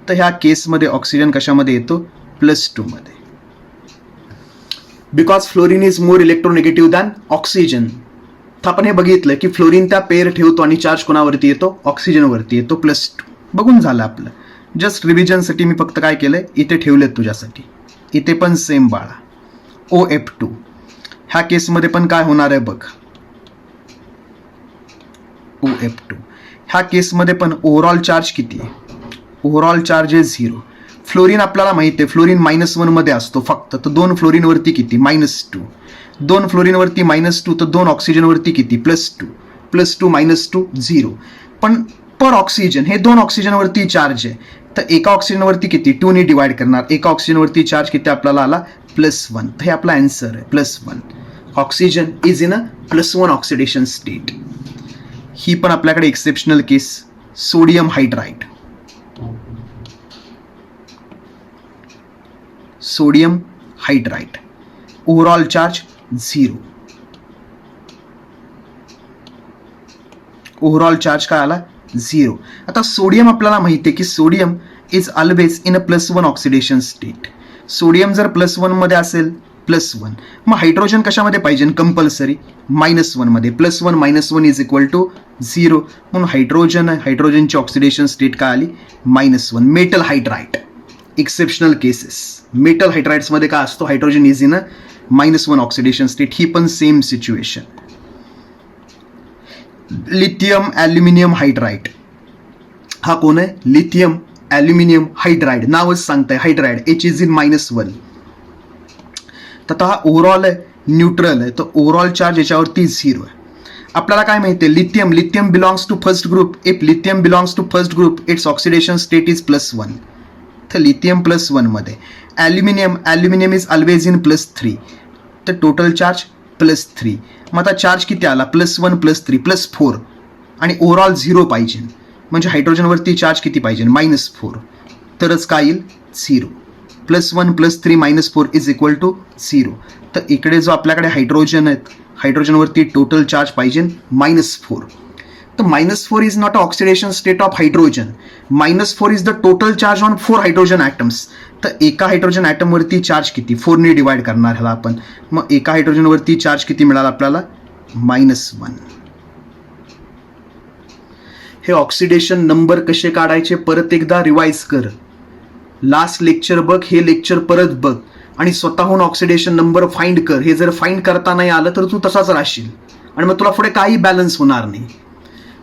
तर ह्या केसमध्ये ऑक्सिजन कशामध्ये येतो +2 मध्ये. Because fluorine is more electronegative than oxygen. तर आपण हे बघितलं की फ्लोरीन त्या पेअर ठेवतो आणि चार्ज कोणावरती येतो ऑक्सिजनवरती येतो +2. बघून झालं आपलं. जस्ट रिव्हिजनसाठी मी फक्त काय केलंय इथे ठेवलेत तुझ्यासाठी. इथे पण सेम बाळा OF2. ह्या केसमध्ये पण काय होणार आहे बघ OF2. ह्या केसमध्ये पण ओव्हरऑल चार्ज किती आहे, ओव्हरऑल चार्ज आहे 0. फ्लोरीन आपल्याला माहिती आहे फ्लोरीन -1 मध्ये असतो फक्त, तर 2 फ्लोरीनवरती किती -2. 2 फ्लोरीनवरती -2 तर 2 ऑक्सिजनवरती किती +2. +2 -2 0. पण पर ऑक्सिजन हे 2 ऑक्सिजनवरती चार्ज आहे, तर एका ऑक्सिजनवरती किती 2 ने डिवाइड करणार. एका ऑक्सिजनवरती चार्ज किती आपल्याला आला +1. तर हे आपला आन्सर आहे +1. Oxygen is in a +1 oxidation state. ही पण आपल्याकडे exceptional case. Sodium hydride. Sodium hydride overall charge 0. Overall charge काय आला 0. आता सोडियम आपल्याला माहिती आहे की sodium is always in a +1 oxidation state. Sodium जर +1 मध्ये असेल +1, मग हायड्रोजन कशामध्ये पाहिजे कंपल्सरी -1 मध्ये. +1 -1 इज इक्वल टू 0. म्हणून हायड्रोजनची ऑक्सिडेशन स्टेट काय आली -1. Metal hydride exceptional cases. Metal हायड्राइड्समध्ये काय असतो, hydrogen is in a -1 oxidation state. ही पण same situation. Lithium aluminium hydride, हा कोण आहे, लिथियम ॲल्युमिनियम हायड्राइड, नावच सांगताय हायड्राइड, H इज इन -1. तर हा ओव्हरऑल आहे, न्यूट्रल आहे, तर ओव्हरऑल चार्ज याच्यावरती 0 आहे. आपल्याला काय माहिती आहे, lithium belongs to first group. If lithium belongs to first group its oxidation state is +1. तर लिथियम +1 मध्ये. ॲल्युमिनियम इज ऑलवेज इन +3, तर टोटल चार्ज +3. मग आता चार्ज किती आला, +1 +3 +4, आणि ओव्हरऑल 0 पाहिजे. म्हणजे हायड्रोजनवरती चार्ज किती पाहिजे, -4, तरच काय येईल 0. +1 +3 -4 इज इक्वल टू 0. तर इकडे जो आपल्याकडे हायड्रोजन आहेत, हायड्रोजनवरती टोटल चार्ज पाहिजे -4. तर -4 is not a oxidation state of hydrogen. -4 is the total charge on 4 hydrogen atoms. तर एका हायड्रोजन ॲटमवरती चार्ज किती, 4 ने डिवाइड करणार ह्याला आपण. मग एका हायड्रोजनवरती चार्ज किती मिळाला आपल्याला, -1. हे ऑक्सिडेशन नंबर कसे काढायचे परत एकदा रिवाइज कर. लास्ट लेक्चर बघ, हे लेक्चर परत बघ, आणि स्वतःहून ऑक्सिडेशन नंबर फाइंड कर. हे जर फाइंड करता नाही आलं तर तू तसाच राहशील, आणि मग तुला पुढे काही बॅलन्स होणार नाही.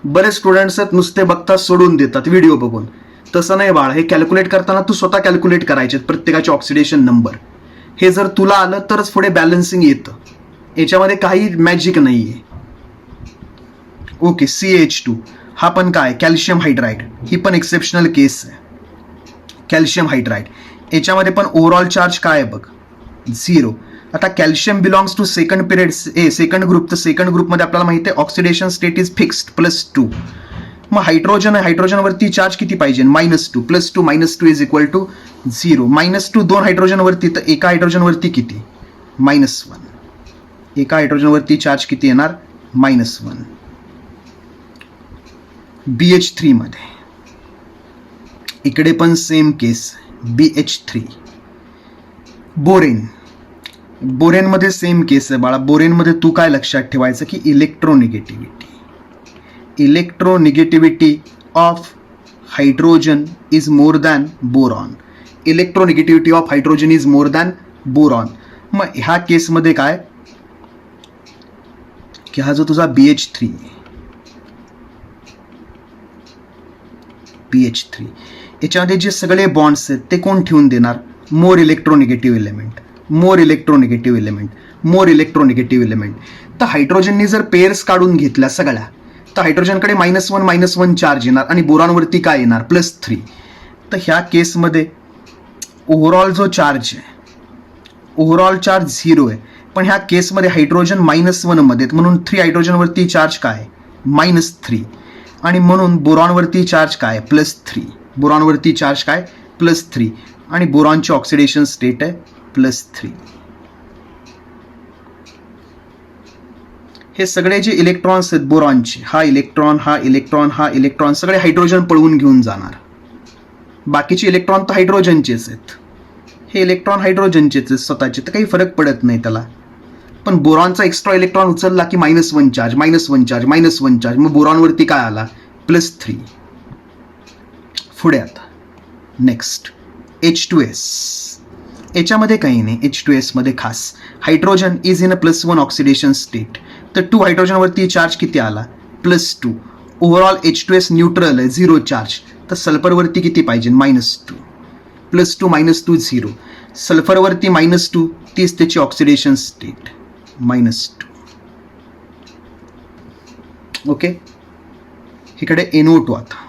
बरेच स्टुडंट्स आहेत नुसते बघतात, सोडून देतात व्हिडिओ बघून. तसं नाही बाळ, हे कॅल्क्युलेट करताना तू स्वतः कॅल्क्युलेट करायचे प्रत्येकाचे ऑक्सिडेशन नंबर. हे जर तुला आलं तरच पुढे बॅलन्सिंग येतं, याच्यामध्ये काही मॅजिक नाही आहे. ओके, CH2 हा पण काय, कॅल्शियम हायड्राइड, ही पण एक्सेप्शनल केस आहे. कॅल्शियम हायड्राइड याच्यामध्ये पण ओव्हरऑल चार्ज काय आहे बघ, 0. आता calcium belongs to second period, second group. तर सेकंड ग्रुपमध्ये आपल्याला माहिती आहे ऑक्सिडेशन स्टेट इज फिक्स्ड +2. मग हायड्रोजन आहे, हायड्रोजनवरती चार्ज किती पाहिजे, -2. +2 -2 इज इक्वल टू 0. -2 2 हायड्रोजनवरती, तर एका हायड्रोजनवरती किती, -1. एका हायड्रोजनवरती चार्ज किती येणार, -1. BH3 मध्ये इकडे पण सेम केस, BH3. बोरेनमध्ये सेम केस आहे बाळा. बोरेनमध्ये तू काय लक्षात ठेवायचं की electronegativity of hydrogen is more than boron. Electronegativity of hydrogen is more than boron. मग ह्या केसमध्ये काय की हा जो तुझा BH3 याच्यामध्ये जे सगळे बॉन्ड्स आहेत ते कोण ठेवून देणार, मोर इलेक्ट्रोनिगेटिव्ह एलिमेंट. तर हायड्रोजननी जर पेअर्स काढून घेतल्या सगळ्या, तर हायड्रोजनकडे -1 चार्ज येणार, आणि बोरॉनवरती काय येणार, +3. तर ह्या केसमध्ये ओव्हरऑल जो चार्ज आहे, ओव्हरऑल चार्ज 0 आहे. पण ह्या केसमध्ये हायड्रोजन -1 मध्ये, म्हणून 3 हायड्रोजनवरती चार्ज काय, -3. आणि म्हणून बोरॉनवरती चार्ज काय, +3. बोरॉनवरती चार्ज काय, +3. आणि बोरॉनची ऑक्सिडेशन स्टेट आहे +3. हे सगळे जे इलेक्ट्रॉन्स आहेत बोरॉनचे, हा इलेक्ट्रॉन सगळे हायड्रोजन पळवून घेऊन जाणार. बाकीचे इलेक्ट्रॉन तर हायड्रोजनचेच आहेत. हे इलेक्ट्रॉन हायड्रोजनचेच आहेत स्वतःचे, तर काही फरक पडत नाही त्याला. पण बोरॉनचा एक्स्ट्रा इलेक्ट्रॉन उचलला की -1 चार्ज. मग बोरॉनवरती काय आला, +3. पुढे आता नेक्स्ट H2S. याच्यामध्ये काही नाही, H2S मध्ये खास hydrogen is in a +1 oxidation state. तर 2 हायड्रोजनवरती चार्ज किती आला, +2. ओव्हरऑल H2S न्यूट्रल आहे, 0 चार्ज. तर सल्फरवरती किती पाहिजे, -2. +2 -2 0. सल्फरवरती -2, तीच त्याची ऑक्सिडेशन स्टेट -2. ओके, इकडे NO2. आता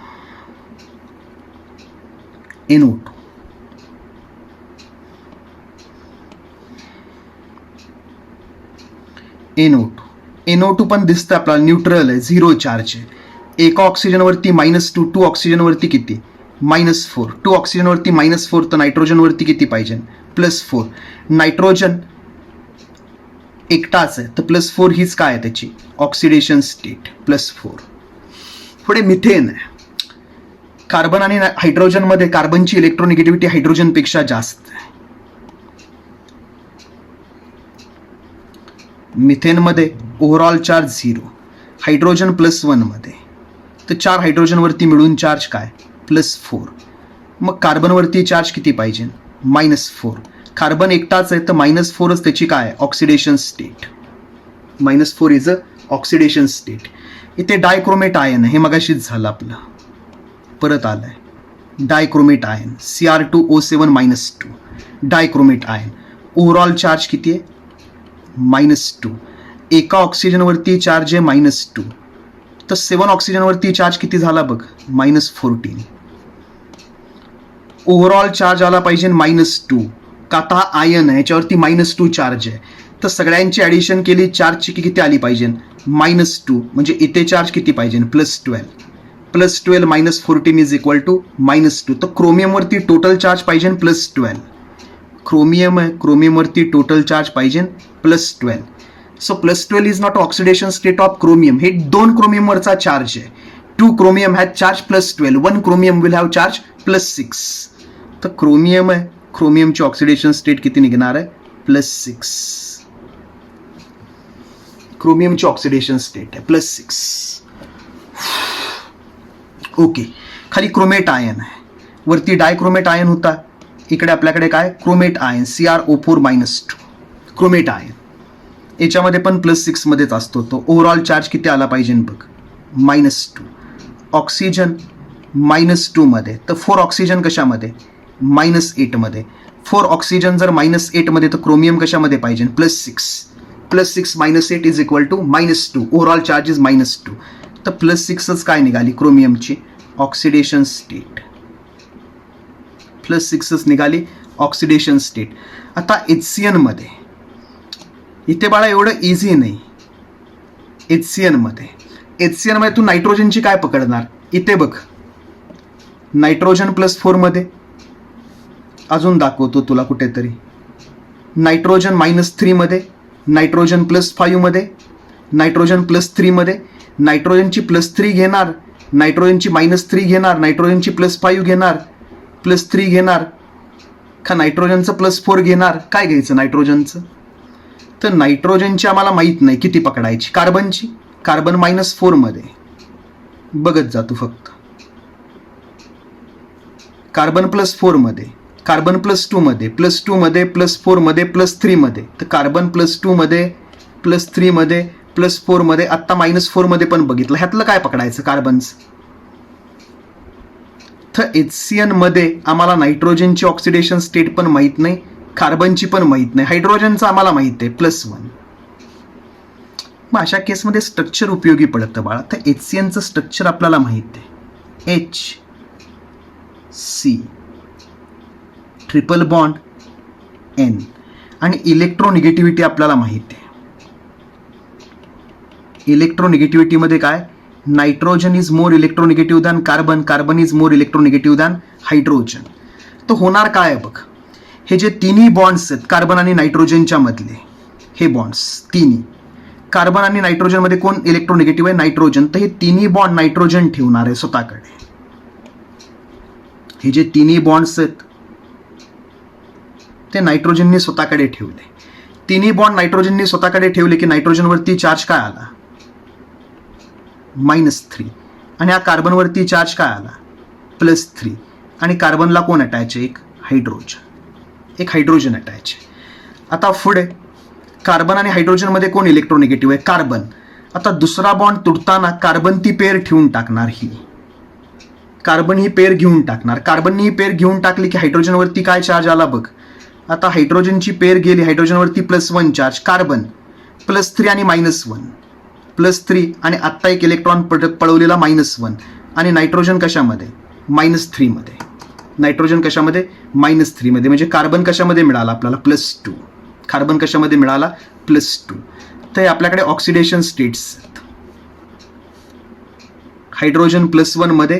NO2 पण दिसतं आपल्याला, न्यूट्रल आहे, 0 चार्ज आहे. एका ऑक्सिजनवरती -2, 2 ऑक्सिजनवरती किती, -4. 2 ऑक्सिजनवरती -4, तर नायट्रोजनवरती किती पाहिजे, +4. नायट्रोजन एकटाच आहे, तर +4 हीच काय आहे त्याची ऑक्सिडेशन स्टेट, +4. पुढे मिथेन आहे. कार्बन आणि हायड्रोजनमध्ये कार्बनची इलेक्ट्रोनिगेटिव्हिटी हायड्रोजनपेक्षा जास्त आहे. मिथेनमध्ये ओव्हरऑल चार्ज 0, हायड्रोजन +1मध्ये तर 4 हायड्रोजनवरती मिळून चार्ज काय +4. मग कार्बनवरती चार्ज किती पाहिजे -4. कार्बन एकटाच आहे तर -4च त्याची काय oxidation state. -4 is a oxidation state. इथे डायक्रोमेट आयन हे मगाशीच झालं आपलं, परत आलंय dichromate ion Cr2O7-2 dichromate ion. Overall charge किती आहे -2. एका ऑक्सिजनवरती चार्ज आहे -2 तर 7 ऑक्सिजनवरती चार्ज किती झाला बघ -14. ओव्हरऑल चार्ज आला पाहिजे -2 का आता हा आयन आहे याच्यावरती -2 चार्ज आहे तर सगळ्यांची ॲडिशन केली चार्जची किती आली पाहिजे -2 म्हणजे इथे चार्ज किती पाहिजे +12. +12 -14 इज इक्वल टू -2. तर क्रोमियमवरती टोटल चार्ज पाहिजे +12. क्रोमियम आहे, क्रोमियमवरती टोटल चार्ज पाहिजे +12. So +12 is not oxidation state of chromium. हे 2 क्रोमियमवरचा चार्ज आहे. 2 chromium has charge +12, 1 chromium will have charge +6. तर क्रोमियम आहे, क्रोमियमची ऑक्सिडेशन स्टेट किती निघणार आहे +6. क्रोमियमची ऑक्सिडेशन स्टेट आहे +6. ओके, खाली क्रोमेट आयन आहे, वरती डायक्रोमेट आयन होता, इकडे आपल्याकडे काय chromate ion Cr2O4-2 chromate ion. याच्यामध्ये पण +6 मध्येच असतो तो. ओव्हरऑल चार्ज किती आला पाहिजे बघ -2. ऑक्सिजन -2 मध्ये तर 4 ऑक्सिजन कशामध्ये -8 मध्ये. 4 ऑक्सिजन जर -8 मध्ये तर क्रोमियम कशामध्ये पाहिजे +6. +6 -8 is equal to -2. Overall charge is -2. तर +6च काय निघाली क्रोमियमची ऑक्सिडेशन स्टेट. +6च निघाली ऑक्सिडेशन स्टेट. आता HCN मध्ये इथे बाळा एवढं इझी नाही. HCN मध्ये तू नायट्रोजनची काय पकडणार. इथे बघ नायट्रोजन +4 मध्ये, अजून दाखवतो तुला कुठेतरी, नायट्रोजन -3 मध्ये, नायट्रोजन +5 मध्ये, नायट्रोजन +3 मध्ये. नायट्रोजनची +3 घेणार, नायट्रोजनची -3 घेणार, नायट्रोजनची +5 घेणार, +3 घेणार का नायट्रोजनचं +4 घेणार. काय घ्यायचं नायट्रोजनचं. तर नायट्रोजनची आम्हाला माहीत नाही किती पकडायची. कार्बनची, कार्बन -4 मध्ये बघत जा तू फक्त. कार्बन +4 मध्ये, कार्बन +2 मध्ये, +2 मध्ये, +4 मध्ये, +3 मध्ये. तर कार्बन +2 मध्ये, +3 मध्ये, +4 मध्ये, आत्ता -4 मध्ये पण बघितलं. ह्यातलं काय पकडायचं कार्बनचं. तर HCN मध्ये आम्हाला नायट्रोजनची ऑक्सिडेशन स्टेट पण माहीत नाही, कार्बनची पण माहीत नाही, हायड्रोजनचं आम्हाला माहीत आहे +1. मग अशा केसमध्ये स्ट्रक्चर उपयोगी पडतं बाळा. तर HCNचं स्ट्रक्चर आपल्याला माहीत आहे, HC ट्रिपल बॉन्ड N आणि इलेक्ट्रोनिगेटिव्हिटी आपल्याला माहीत आहे. इलेक्ट्रोनिगेटिव्हिटीमध्ये काय nitrogen is more electronegative than carbon, carbon is more electronegative than hydrogen. तर होणार काय आहे बघ, हे जे तिन्ही बॉन्ड्स आहेत कार्बन आणि नायट्रोजनच्या मधले, हे बॉन्ड्स तिन्ही कार्बन आणि नायट्रोजनमध्ये कोण इलेक्ट्रोनिगेटिव्ह आहे नायट्रोजन. तर हे तिन्ही बॉन्ड नायट्रोजन ठेवणार आहे स्वतःकडे. हे जे तिन्ही बॉन्ड्स आहेत ते नायट्रोजनने स्वतःकडे ठेवले. तिन्ही बॉन्ड नायट्रोजनने स्वतःकडे ठेवले की नायट्रोजनवरती चार्ज काय आला -3 आणि हा कार्बनवरती चार्ज काय आला +3 आणि कार्बनला कोण अटॅच आहे एक हायड्रोजन अटॅच आहे. आता पुढे कार्बन आणि हायड्रोजनमध्ये कोण इलेक्ट्रोनिगेटिव्ह आहे कार्बन. आता दुसरा बॉन्ड तुटताना कार्बन ती पेअर ठेवून टाकणार, ही कार्बन ही पेअर घेऊन टाकणार. कार्बननी ही पेअर घेऊन टाकली की हायड्रोजनवरती काय चार्ज आला बघ. आता हायड्रोजनची पेअर गेली, हायड्रोजनवरती +1 चार्ज, कार्बन +3 आणि -1, +3 आणि आत्ता एक इलेक्ट्रॉन पळवलेला -1 आणि नायट्रोजन कशामध्ये -3 मध्ये. नायट्रोजन कशामध्ये -3 मध्ये. म्हणजे कार्बन कशामध्ये मिळाला आपल्याला +2. कार्बन कशामध्ये मिळाला +2. तर आपल्याकडे ऑक्सिडेशन स्टेट्स आहेत. हायड्रोजन +1 मध्ये,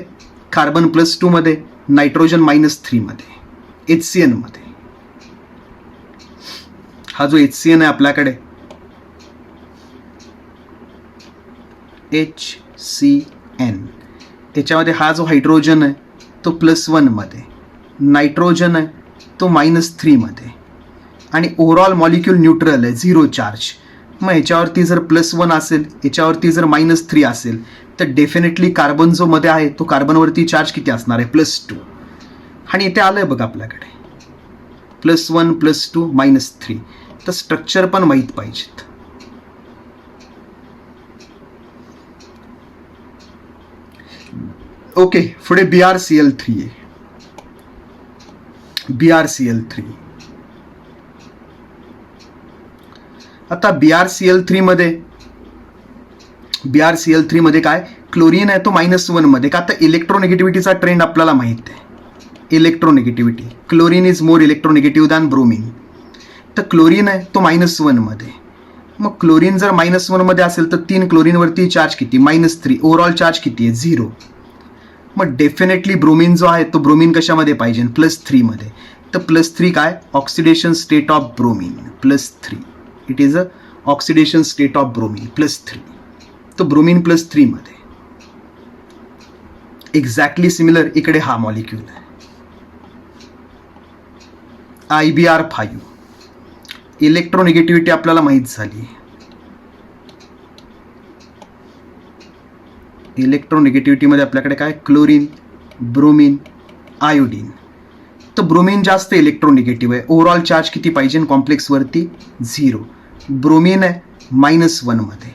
कार्बन +2 मध्ये, नायट्रोजन -3 मध्ये HCN मध्ये. हा जो HCN आहे आपल्याकडे HCN, याच्यामध्ये हा जो हायड्रोजन आहे तो +1 मध्ये, नायट्रोजन आहे तो -3 मध्ये आणि ओव्हरऑल मॉलिक्यूल न्यूट्रल आहे, 0 चार्ज. मग ह्याच्यावरती जर +1 असेल, याच्यावरती जर -3 असेल, तर डेफिनेटली कार्बन जो मध्ये आहे तो कार्बनवरती चार्ज किती असणार आहे, +2. आणि इथे आलंय बघा आपल्याकडे +1 +2 -3. तर स्ट्रक्चर पण माहीत पाहिजेत. ओके, पुढे BrCl3 आहे. BrCl3. आता BrCl3 मध्ये काय, क्लोरीन आहे तो -1 मध्ये. का, आता इलेक्ट्रोनेगेटिव्हिटीचा ट्रेंड आपल्याला माहित आहे. Electronegativity, chlorine is more electronegative than bromine. तर क्लोरीन आहे तो -1 मध्ये. मग क्लोरीन जर -1 मध्ये असेल तर 3 क्लोरीनवरती चार्ज किती, -3. ओव्हरऑल चार्ज किती आहे, 0. मग डेफिनेटली ब्रोमीन जो आहे तो ब्रोमीन कशामध्ये पाहिजे, +3 मध्ये. तर +3 काय, oxidation state of bromine, +3. It is a oxidation state of bromine, +3. तो ब्रोमीन +3 मध्ये. एक्झॅक्टली सिमिलर इकडे हा मॉलिक्यूल आहे, IBr5. इलेक्ट्रोनेगेटिव्हिटी आपल्याला माहित झाली. इलेक्ट्रोनेगेटिव्हिटीमध्ये आपल्याकडे काय, क्लोरीन, ब्रोमीन, आयोडीन. तर ब्रोमीन जास्त इलेक्ट्रोनेगेटिव्ह आहे. ओव्हरऑल चार्ज किती पाहिजे कॉम्प्लेक्सवरती, 0. ब्रोमीन आहे -1 मध्ये.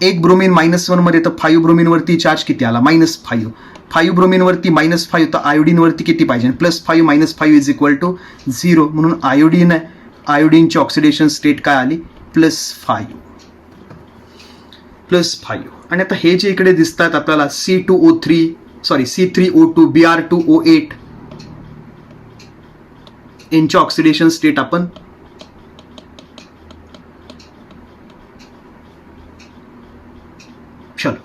एक ब्रोमीन -1 मध्ये, तर 5 ब्रोमीनवरती चार्ज किती आला, -5. 5 ब्रोमीनवरती -5, तर आयोडीनवरती किती पाहिजे, +5 -5 = 0. म्हणून आयोडीन आहे, आयोडीनची ऑक्सिडेशन स्टेट काय आली, +5. आणि आता हे जे इकडे दिसतात आपल्याला C3O2 Br2O8, यांची ऑक्सिडेशन स्टेट आपण चलो